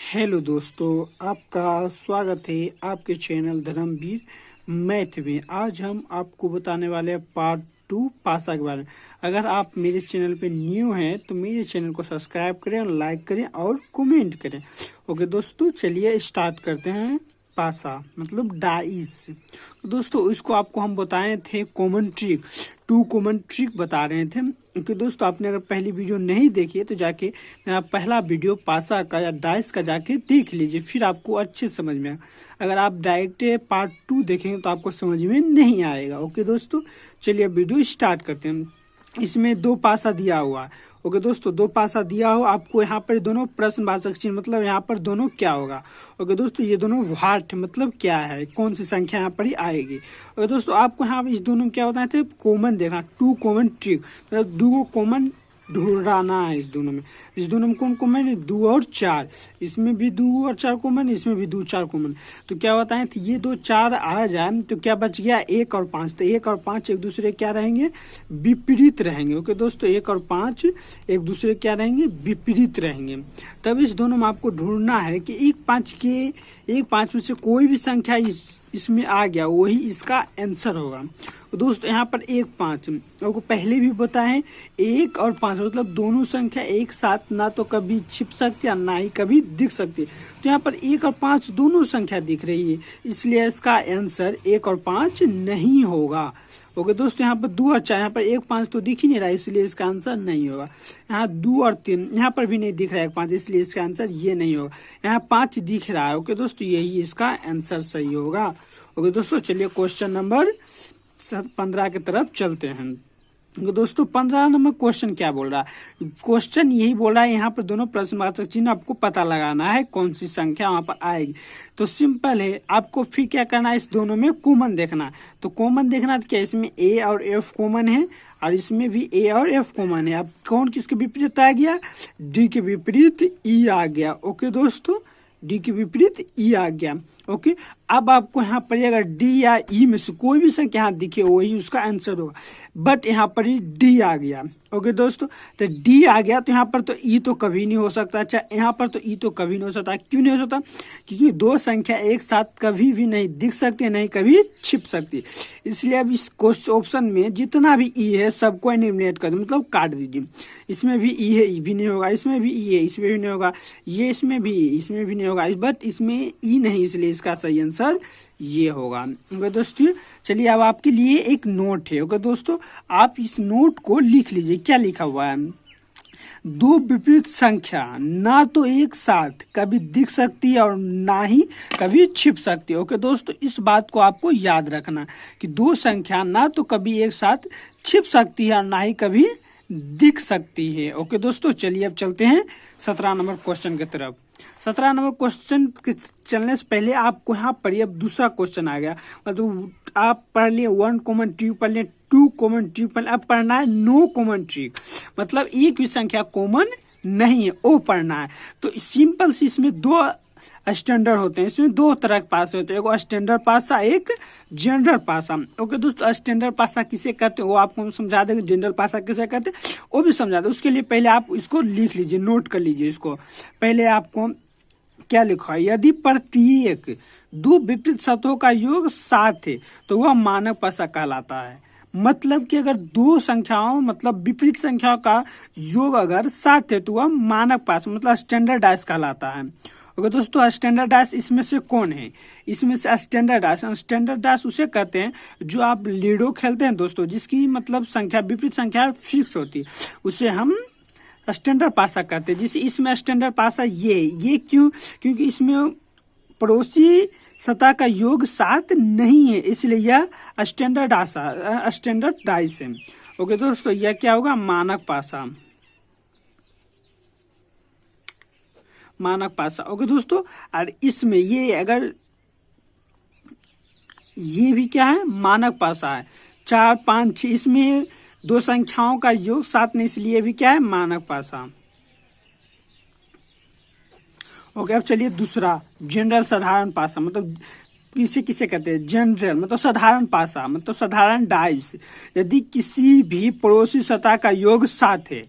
Hello दोस्तों, आपका स्वागत है आपके चैनल धर्मवीर मैथ में। आज हम आपको बताने वाले हैं पार्ट 2 पासा के बारे में। अगर आप मेरे चैनल पे न्यू हैं तो मेरे चैनल को सब्सक्राइब करें, लाइक करें और कमेंट करें। ओके दोस्तों, चलिए स्टार्ट करते हैं। पासा मतलब डाइस। दोस्तों इसको आपको हम बताए थे कॉमन ट्रिक, 2 कॉमन ट्रिक बता रहे थे। तो दोस्तों आपने अगर पहली वीडियो नहीं देखी है तो जाके मेरा पहला वीडियो पासा का या डाइस का जाके देख लीजिए, फिर आपको अच्छे समझ में आएगा। अगर आप डायरेक्ट पार्ट 2 देखेंगे तो आपको समझ में नहीं आएगा। ओके दोस्तों, चलिए अब वीडियो स्टार्ट करते हैं। इसमें 2 पासा दिया हुआ है। ओके दोस्तों, 2 पासा दिया हो आपको। यहाँ पर दोनों प्रश्नवाचक चिन्ह मतलब यहाँ पर दोनों क्या होगा। ओके दोस्तों, ये दोनों व्हाट मतलब क्या है, कौन सी संख्या यहाँ पर ही आएगी। ओके दोस्तों, आपको यहाँ इस दोनों में क्या होता है कॉमन देखना, 2 कॉमन ट्रिक मतलब 2 कॉमन ढूंढना है। इस दोनों में कौन कॉमन है, 2 और 4। इसमें भी 2 और 4 कॉमन, इसमें भी 2 4 कॉमन। तो क्या होता है तो ये 2 4 आ जाए तो क्या बच गया 1 और 5। तो 1 और 5 एक दूसरे क्या रहेंगे, विपरीत रहेंगे। ओके दोस्तों, 1 और 5 एक दूसरे क्या रहेंगे, विपरीत रहेंगे। तब इस दोनों में आपको ढूंढना है कि 1 5 में से कोई भी संख्या इसमें आ गया वही इसका आंसर होगा। दोस्तों यहाँ पर 1 5 आपको पहले भी बताएं, 1 और 5 मतलब दोनों संख्या एक साथ ना तो कभी छिप सकती है ना ही कभी दिख सकती है। तो यहाँ पर 1 और 5 दोनों संख्या दिख रही है, इसलिए इसका आंसर 1 और 5 नहीं होगा। ओके दोस्तों, यहाँ पर 2 और 4, यहाँ पर 1 5 तो दिख ही नहीं रहा है, इसलिए इसका आंसर नहीं होगा। यहाँ 2 और 3 यहाँ पर भी नहीं दिख रहा है 5, इसलिए इसका आंसर ये नहीं होगा। यहाँ 5 दिख रहा है। ओके दोस्तों, यही इसका आंसर सही होगा। ओके दोस्तों, चलिए क्वेश्चन नंबर 15 की तरफ चलते हैं। दोस्तों 15 नंबर क्वेश्चन क्या बोल रहा है, क्वेश्चन यही बोल रहा है यहाँ पर दोनों प्रश्नवाचक चिन्ह आपको पता लगाना है कौन सी संख्या वहां पर आएगी। तो सिंपल है, आपको फिर क्या करना है, इस दोनों में कॉमन देखना। तो कॉमन देखना तो क्या, इसमें ए और एफ कॉमन है और इसमें भी ए और एफ कॉमन है। अब कौन किसके विपरीत आ गया, डी के विपरीत ई आ गया। ओके दोस्तों, डी के विपरीत ई आ गया। ओके, अब आपको यहाँ पर अगर डी या ई में से कोई भी संख्या यहाँ दिखे वही उसका आंसर होगा, बट यहाँ पर ही डी आ गया। ओके दोस्तों, तो डी आ गया तो यहाँ पर तो ई तो कभी नहीं हो सकता। अच्छा, यहाँ पर तो ई तो कभी नहीं हो सकता। क्यों नहीं हो सकता, क्योंकि 2 संख्या एक साथ कभी भी नहीं दिख सकती, नहीं कभी छिप सकती। इसलिए अब इस क्वेश्चन ऑप्शन में जितना भी ई है सबको एलिमिनेट कर दो, मतलब काट दीजिए। इसमें भी ई है, ई भी नहीं होगा। इसमें भी ई है, इसमें भी नहीं होगा। ये इसमें भी नहीं होगा, बट इसमें ई नहीं, इसलिए इसका सही आंसर ये होगा। ओके दोस्तों, चलिए अब आपके लिए एक नोट है। ओके दोस्तों, आप इस नोट को लिख लीजिए। क्या लिखा हुआ है, 2 विपरीत संख्या ना तो एक साथ कभी दिख सकती है और ना ही कभी छिप सकती है। ओके दोस्तों, इस बात को आपको याद रखना कि 2 संख्या ना तो कभी एक साथ छिप सकती है और ना ही कभी दिख सकती है। ओके दोस्तों, चलिए अब चलते हैं 17 नंबर क्वेश्चन की तरफ। 17 नंबर क्वेश्चन के चलने से पहले आपको यहाँ पर अब दूसरा क्वेश्चन आ गया। मतलब आप पढ़ लिए 1 कॉमन ट्रिक, पढ़ लिए 2 कॉमन ट्रिक, पढ़ अब पढ़ना है नो कॉमन ट्रिक, मतलब एक भी संख्या कॉमन नहीं है वो पढ़ना है। तो सिंपल सी इसमें 2 स्टैंडर्ड होते हैं, इसमें 2 तरह के पासा होते हैं, एक स्टैंडर्ड पासा एक जनरल पासा। ओके दोस्तों, स्टैंडर्ड पासा किसे कहते हैं वो आपको समझा देंगे, जनरल पासा किसे कहते हैं वो भी समझा दे। उसके लिए पहले आप इसको लिख लीजिए, नोट कर लीजिए इसको। पहले आपको क्या लिखा है, यदि प्रत्येक 2 विपरीत सतहों का योग 7 है तो वह मानक पासा कहलाता है। मतलब कि अगर 2 संख्याओं मतलब विपरीत संख्याओं का योग अगर 7 है तो वह मानक पासा मतलब स्टैंडर्ड डाइस कहलाता है। ओके दोस्तों, स्टैंडर्ड डाइस इसमें से कौन है, इसमें से स्टैंडर्ड डाइस उसे कहते हैं जो आप लूडो खेलते हैं दोस्तों, जिसकी मतलब संख्या विपरीत संख्या फिक्स होती है, उसे हम स्टैंडर्ड पासा कहते हैं। जैसे इसमें स्टैंडर्ड पासा ये क्यों, क्योंकि इसमें पड़ोसी सतह का योग 7 नहीं है, इसलिए यह स्टैंडर्ड डाइस है। ओके दोस्तों, यह क्या होगा, मानक पासा। ओके दोस्तों, और इसमें ये अगर ये भी क्या है, मानक पासा है। 4 5 6 इसमें 2 संख्याओं का योग 7 नहीं, इसलिए भी क्या है, मानक पासा। ओके, अब चलिए दूसरा जनरल साधारण पासा, मतलब किसे कहते हैं, जनरल मतलब साधारण पासा मतलब साधारण डाइस। यदि किसी भी पड़ोसी सतह का योग 7 है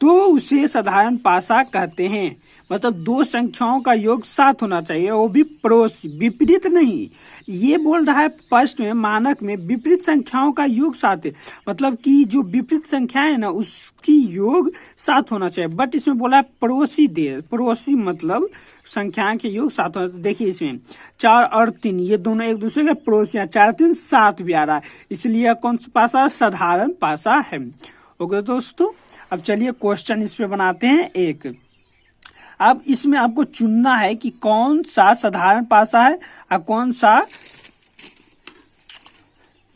तो उसे साधारण पासा कहते हैं। मतलब दो संख्याओं का योग 7 होना चाहिए, वो भी पड़ोसी, विपरीत नहीं। ये बोल रहा है प्रश्न में, मानक में विपरीत संख्याओं का योग 7 है, मतलब कि जो विपरीत संख्या है ना उसकी योग 7 होना चाहिए। बट इसमें बोला है पड़ोसी देश, पड़ोसी मतलब संख्याओं के योग 7 होना। देखिए इसमें 4 और 3 ये दोनों एक दूसरे के पड़ोसी हैं, 4 3 7 भी आ रहा है, इसलिए कौन सा पासा? साधारण पासा है। ओके दोस्तों, अब चलिए क्वेश्चन इस पे बनाते हैं एक। अब इसमें आपको चुनना है कि कौन सा साधारण पासा है और कौन सा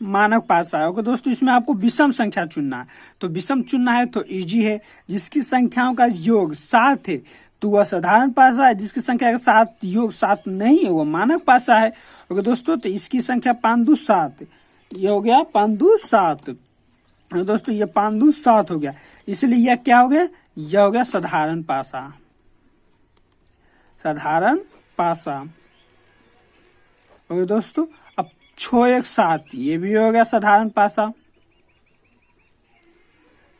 मानक पासा है। ओके दोस्तों, इसमें आपको विषम संख्या चुनना है, तो विषम चुनना है तो इजी है। जिसकी संख्याओं का योग 7 है तो वह साधारण पासा है, जिसकी संख्या का 7 योग 7 नहीं है वो मानक पासा है। ओके दोस्तों, तो इसकी संख्या 5 2 7, ये हो गया 5 2 7। दोस्तों ये 5 2 7 हो गया, इसलिए यह क्या हो गया? यह हो गया साधारण पासा, साधारण पासा। ओके दोस्तों, अब 6 1 7 ये भी हो गया साधारण पासा,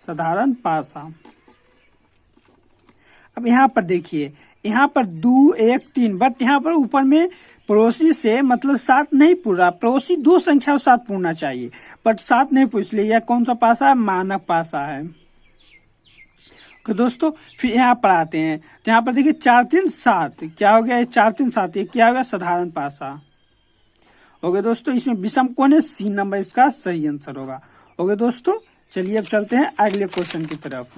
साधारण पासा। अब यहाँ पर देखिए, यहाँ पर 2 1 3, बट यहाँ पर ऊपर में पड़ोसी से मतलब 7 नहीं पूछ रहा, पड़ोसी दो संख्या 7 पूछना चाहिए, बट 7 नहीं पूछ, इसलिए यह कौन सा पासा है? मानक पासा है। तो दोस्तों फिर यहाँ पर आते हैं, तो यहाँ पर देखिए 4 3 7 क्या हो गया? 4 3 7 ये क्या हो गया? साधारण पासा। ओके दोस्तों, इसमें विषम कौन है? C नंबर इसका सही आंसर होगा। ओके दोस्तों, चलिए अब चलते हैं अगले क्वेश्चन की तरफ।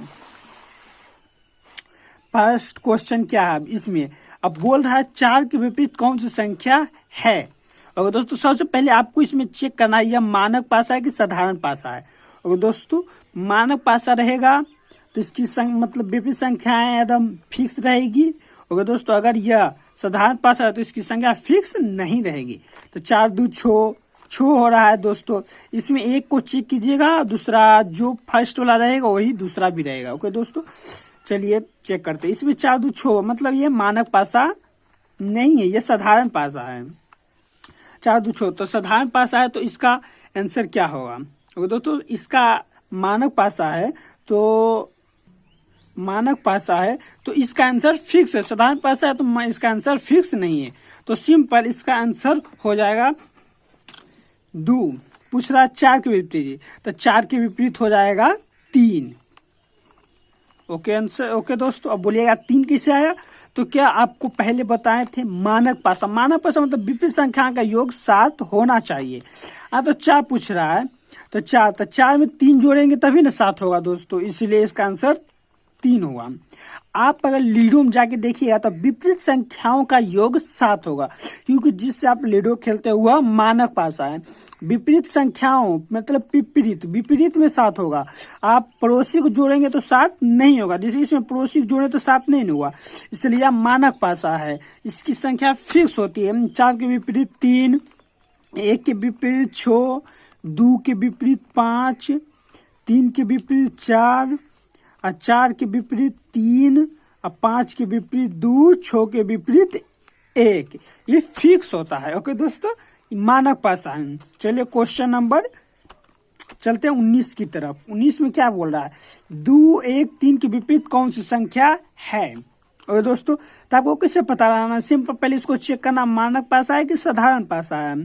फर्स्ट क्वेश्चन क्या है इसमें? अब बोल रहा है 4 के विपरीत कौन सी संख्या है। और दोस्तों सबसे पहले आपको इसमें चेक करना है यह मानक पासा है कि साधारण पासा है। और दोस्तों मानक पासा रहेगा तो इसकी मतलब विपरीत संख्याएं एकदम फिक्स रहेगी। और दोस्तों अगर यह साधारण पासा है तो इसकी संख्या फिक्स नहीं रहेगी। तो 4 2 6 हो रहा है दोस्तों, इसमें एक को चेक कीजिएगा, दूसरा जो फर्स्ट वाला रहेगा वही दूसरा भी रहेगा। ओके दोस्तों, चलिए चेक करते हैं। इसमें 4 2 6 मतलब ये मानक पासा नहीं है, ये साधारण पासा है। 4 2 6 तो साधारण पासा है, तो इसका आंसर क्या होगा? दोस्तों इसका मानक पासा है, तो मानक पासा है तो इसका आंसर फिक्स है। साधारण पासा है तो इसका आंसर फिक्स नहीं है, तो सिंपल इसका आंसर हो जाएगा 2। पूछ रहा 4 के विपरीत, तो 4 के विपरीत हो जाएगा 3। Okay answer. ओके दोस्तों, अब बोलिएगा 3 कैसे आया? तो क्या आपको पहले बताए थे मानक पासा, मानक पासा मतलब विपरीत संख्या का योग 7 होना चाहिए। तो 4 पूछ रहा है, तो 4 में 3 जोड़ेंगे तभी ना 7 होगा दोस्तों, इसलिए इसका आंसर 3 होगा। आप अगर लूडो में जाके देखिएगा तो विपरीत संख्याओं का योग 7 होगा, क्योंकि जिससे आप लूडो खेलते हुआ मानक पासा है। विपरीत संख्याओं मतलब विपरीत में 7 होगा। आप पड़ोसी को जोड़ेंगे तो 7 नहीं होगा, जैसे इसमें पड़ोसी को जोड़े तो 7 नहीं होगा, इसलिए यह मानक पासा है। इसकी संख्या फिक्स होती है। 4 के विपरीत 3, 1 के विपरीत 6, 2 के विपरीत 5, 3 के विपरीत 4, 4 के विपरीत 3, 5 के विपरीत 2, 6 के विपरीत 1, ये फिक्स होता है। ओके दोस्तों, मानक पासा है। चलिए क्वेश्चन नंबर चलते हैं 19 की तरफ। 19 में क्या बोल रहा है? 2 1 3 के विपरीत कौन सी संख्या है। और दोस्तों तो आपको कैसे पता लगाना? सिंपल पहले इसको चेक करना मानक पासा है कि साधारण पासा है।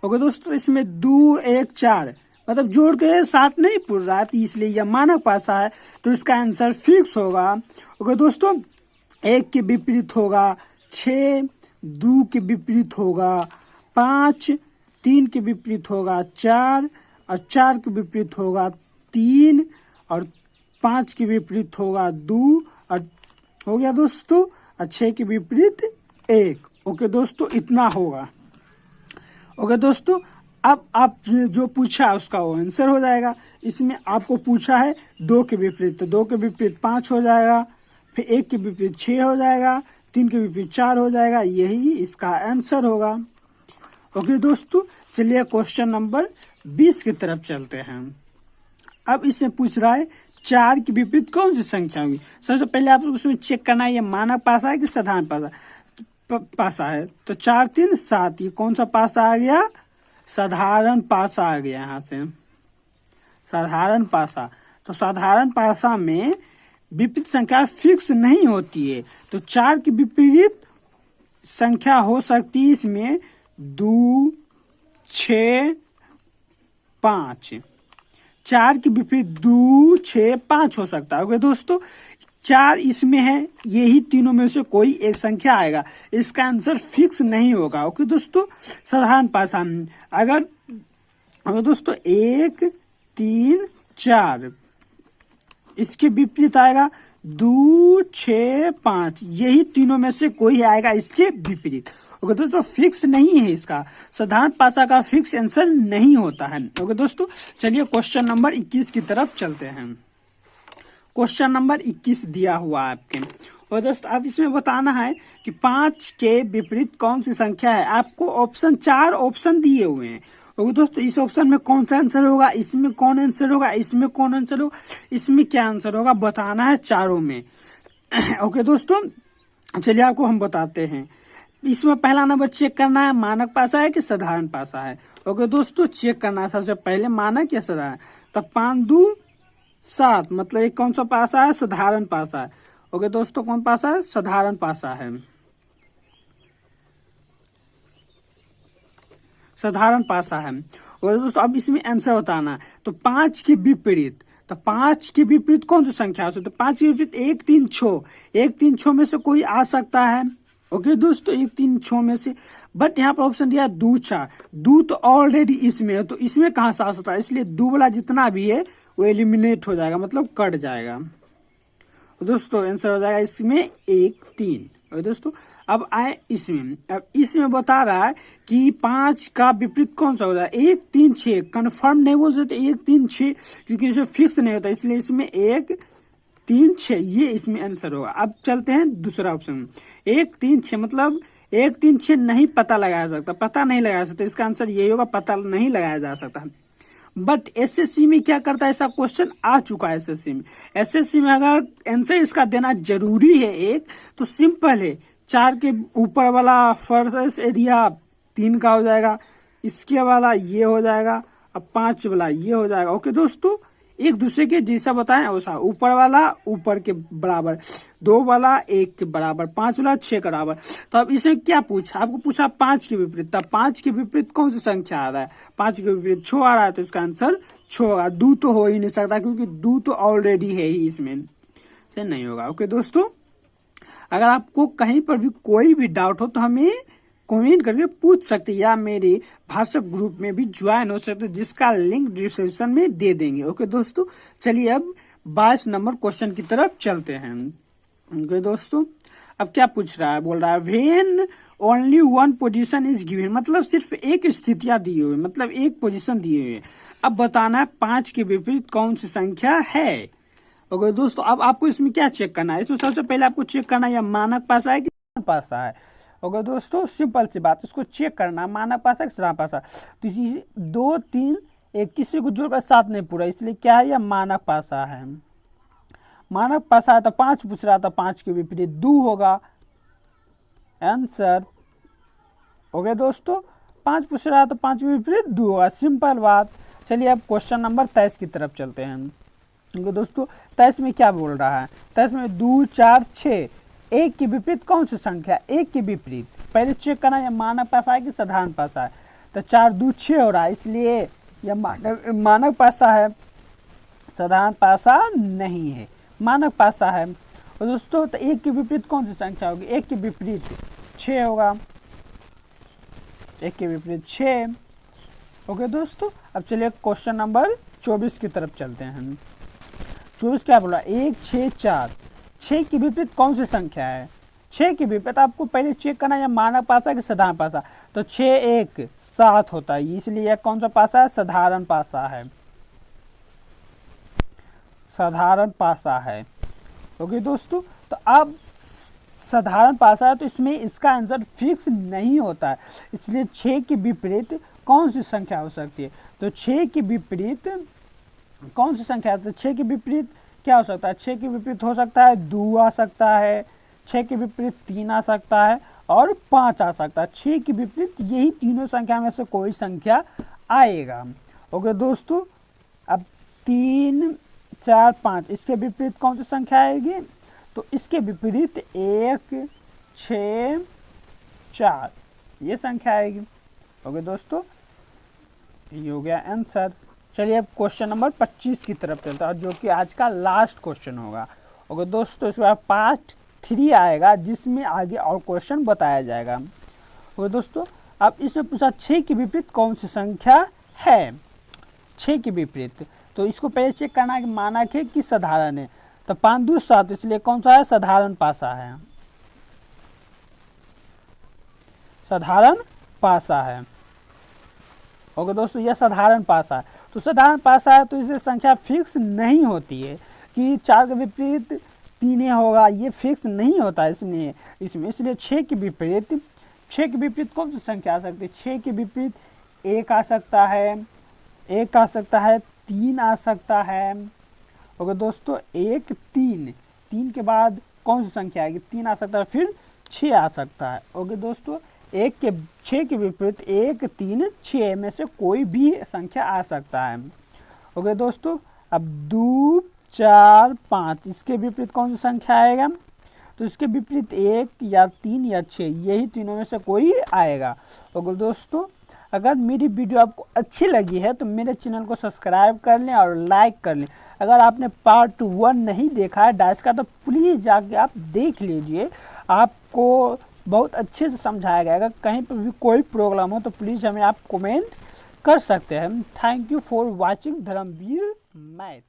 ओके दोस्तों, इसमें 2 1 4 मतलब जोड़ के 7 नहीं पूछ रहा है, तो इसलिए यह मानक पासा है, तो इसका आंसर फिक्स होगा। ओके दोस्तों, 1 के विपरीत होगा 6, 2 के विपरीत होगा 5, 3 के विपरीत होगा 4, और 4 के विपरीत होगा 3, और 5 के विपरीत होगा 2, और हो गया दोस्तों, और 6 के विपरीत 1। ओके दोस्तों, इतना होगा। ओके दोस्तों, अब आप जो पूछा उसका वो आंसर हो जाएगा। इसमें आपको पूछा है 2 के विपरीत, तो 2 के विपरीत 5 हो जाएगा, फिर 1 के विपरीत 6 हो जाएगा, 3 के विपरीत 4 हो जाएगा, यही इसका आंसर होगा। ओके दोस्तों, चलिए क्वेश्चन नंबर 20 की तरफ चलते हैं। अब इसमें पूछ रहा है 4 के विपरीत कौन सी संख्या होगी। सबसे पहले आप उसमें चेक करना है ये मानक पासा है कि साधारण पासा है। तो 4 3 7 ये कौन सा पासा आ गया? साधारण पासा आ गया। यहाँ से साधारण पासा, तो साधारण पासा में विपरीत संख्या फिक्स नहीं होती है। तो 4 की विपरीत संख्या हो सकती है इसमें 2, 6, 5। 4 के विपरीत 2, 6, 5 हो सकता है। ओके दोस्तों, 4 इसमें है, यही तीनों में से कोई एक संख्या आएगा, इसका आंसर फिक्स नहीं होगा। ओके दोस्तों, साधारण भाषा में अगर दोस्तों 1, 3, 4 इसके विपरीत आएगा 2, 6, 5, यही तीनों में से कोई आएगा इसके विपरीत। ओके दोस्तों, फिक्स नहीं है, इसका साधारण भाषा का फिक्स आंसर नहीं होता है। ओके दोस्तों, चलिए क्वेश्चन नंबर 21 की तरफ चलते हैं। क्वेश्चन नंबर 21 दिया हुआ है आपके, और दोस्तों अब इसमें बताना है कि 5 के विपरीत कौन सी संख्या है। आपको ऑप्शन 4 ऑप्शन दिए हुए हैं। ओके दोस्तों, इस ऑप्शन में कौन सा आंसर होगा, इसमें कौन आंसर होगा, इसमें कौन आंसर होगा, इसमें क्या आंसर होगा, बताना है चारों में। ओके दोस्तों, चलिए आपको हम बताते हैं। इसमें पहला नंबर चेक करना है मानक भाषा है कि साधारण भाषा है। ओके दोस्तों, चेक करना है सबसे पहले मानक या साधारण। तो 5, 2, 7 मतलब एक कौन सा भाषा है, साधारण भाषा है। ओके दोस्तों, कौन भाषा है, साधारण भाषा है, साधारण भाषा है। और दोस्तों अब इसमें आंसर बताना है। तो 5 के विपरीत, तो 5 के विपरीत कौन सी संख्या हो सकती है, 5 के विपरीत 1, 3, 6, 1, 3, 6 में से कोई आ सकता है। ओके दोस्तों, 1, 3, 6 में से, बट यहाँ पर ऑप्शन दिया 2, 4, 2 तो ऑलरेडी इसमें है, तो इसमें कहाँ से आ सकता है, इसलिए 2 वाला जितना भी है वो एलिमिनेट हो जाएगा, मतलब कट जाएगा। दोस्तों आंसर हो जाएगा इसमें 1, 3। और दोस्तों अब आए इसमें, अब इसमें बता रहा है कि 5 का विपरीत कौन सा होता है, 1, 3, 6। कन्फर्म नहीं बोल सकते 1, 3, 6, क्योंकि इसमें फिक्स नहीं होता, इसलिए इसमें 1, 3, 6 ये इसमें आंसर होगा। अब चलते हैं दूसरा ऑप्शन, 1, 3, 6 मतलब 1, 3, 6 नहीं पता लगाया सकता, पता नहीं लगाया सकता, इसका आंसर यही होगा, पता नहीं लगाया जा सकता। बट एसएससी में क्या करता है, ऐसा क्वेश्चन आ चुका है एसएससी में। एसएससी में अगर आंसर इसका देना जरूरी है एक, तो सिंपल है, 4 के ऊपर वाला फर्स्ट एरिया 3 का हो जाएगा, इसके वाला ये हो जाएगा, अब 5 वाला ये हो जाएगा। ओके दोस्तों, एक दूसरे के जैसा बताएं वैसा, ऊपर वाला ऊपर के बराबर, 2 वाला 1 के बराबर, 5 वाला 6 के बराबर। तो अब इसमें क्या पूछा, आपको पूछा 5 के विपरीत, तब 5 के विपरीत कौन सी संख्या आ रहा है, 5 के विपरीत 6 आ रहा है, तो इसका आंसर 6 होगा। 2 तो हो ही नहीं सकता, क्योंकि 2 तो ऑलरेडी है ही, इसमें से नहीं होगा। ओके दोस्तों, अगर आपको कहीं पर भी कोई भी डाउट हो तो हमें कमेंट करके पूछ सकते हैं, या मेरे भाषा ग्रुप में भी ज्वाइन हो सकते हैं, जिसका लिंक डिस्क्रिप्शन में दे देंगे। ओके दोस्तों, चलिए अब 22 नंबर क्वेश्चन की तरफ चलते हैं। ओके दोस्तों, अब क्या पूछ रहा है, बोल रहा है when only one position is given, मतलब सिर्फ एक स्थितियां दी हुई, मतलब एक पोजीशन दी हुई है। अब बताना है 5 के विपरीत कौन सी संख्या है। ओके दोस्तों, अब आपको इसमें क्या चेक करना है, इसमें सबसे पहले आपको चेक करना है या मानक भाषा है कि साधारण भाषा है। ओके दोस्तों, सिंपल सी बात, इसको चेक करना मानक भाषा कि साधारण भाषा। तो 2, 3, 1 किसी को जोड़कर 7 नहीं पूरा, इसलिए क्या है, यह मानक भाषा है। मानक भाषा है तो 5 पूछ रहा था, 5 के विपरीत 2 होगा आंसर। ओके दोस्तों, 5 पूछ रहा था, 5 के विपरीत 2 होगा, सिंपल बात। चलिए अब क्वेश्चन नंबर 23 की तरफ चलते हैं। दोस्तों 23 में क्या बोल रहा है, 23 में 2, 4, 6, 1 के विपरीत कौन सी संख्या, 1 के विपरीत पहले चेक करना है मानक भाषा है कि साधारण भाषा है। तो 4, 2, 6 हो रहा है, इसलिए यह मानक भाषा है, साधारण भाषा नहीं है, मानक भाषा है। और दोस्तों तो 1 के विपरीत कौन सी संख्या होगी, 1 के विपरीत 6 होगा, 1 के विपरीत 6। ओके दोस्तों, अब चलिए क्वेश्चन नंबर 24 की तरफ चलते हैं। 24 क्या बोला, 1, 6, 4, 6 के विपरीत कौन सी संख्या है। 6 के विपरीत आपको पहले चेक करना है मानक भाषा कि साधारण भाषा। तो 6, 1, 7 होता है, इसलिए यह कौन सा भाषा है, साधारण भाषा है, साधारण भाषा है। ओके दोस्तों, तो अब साधारण भाषा है तो इसमें इसका आंसर फिक्स नहीं होता है, इसलिए 6 के विपरीत कौन सी संख्या हो सकती है। तो 6 के विपरीत कौन सी संख्या है, तो 6 के विपरीत क्या हो सकता है, 6 के विपरीत हो सकता है 2 आ सकता है, 6 के विपरीत 3 आ सकता है और 5 आ सकता है। 6 के विपरीत यही तीनों संख्या में से कोई संख्या आएगा। ओके दोस्तों, अब 3, 4 5, इसके विपरीत कौन सी संख्या आएगी? तो इसके विपरीत 1 6 4 ये संख्या आएगी। ओके दोस्तों, ये हो गया आंसर। चलिए अब क्वेश्चन नंबर 25 की तरफ चलता है, जो कि आज का लास्ट क्वेश्चन होगा। ओके दोस्तों, इसके बाद पार्ट 3 आएगा, जिसमें आगे और क्वेश्चन बताया जाएगा। ओके दोस्तों, अब इसमें पूछा 6 के विपरीत कौन सी संख्या है? 6 के विपरीत, तो इसको पहले चेक करना है कि मानक है कि साधारण है। तो 5 2 7, इसलिए कौन सा है? साधारण पासा है, साधारण पासा है। ओके दोस्तों, यह साधारण पासा है। तो साधारण पासा है तो इससे संख्या फिक्स नहीं होती है कि 4 के विपरीत 3 होगा, ये फिक्स नहीं होता इसमें। इसलिए 6 के विपरीत कौन सी संख्या आ सकती है? 6 के विपरीत 1 आ सकता है, 1 आ सकता है, 3 आ सकता है। ओके दोस्तों, 1 3 के बाद कौन सी संख्या आएगी? 3 आ सकता है, फिर 6 आ सकता है। ओके दोस्तों, 6 के विपरीत 1 3 6 में से कोई भी संख्या आ सकता है। ओके दोस्तों, अब 2 4 5, इसके विपरीत कौन सी संख्या आएगा? तो इसके विपरीत 1 या 3 या 6, यही तीनों में से कोई आएगा। ओके दोस्तों, अगर मेरी वीडियो आपको अच्छी लगी है तो मेरे चैनल को सब्सक्राइब कर लें और लाइक कर लें। अगर आपने पार्ट 1 नहीं देखा है डाइस का, तो प्लीज़ जाके आप देख लीजिए, आपको बहुत अच्छे से समझाया गया। अगर कहीं पर भी कोई प्रॉब्लम हो तो प्लीज़ हमें आप कमेंट कर सकते हैं। Thank you for watching Dharmveer math.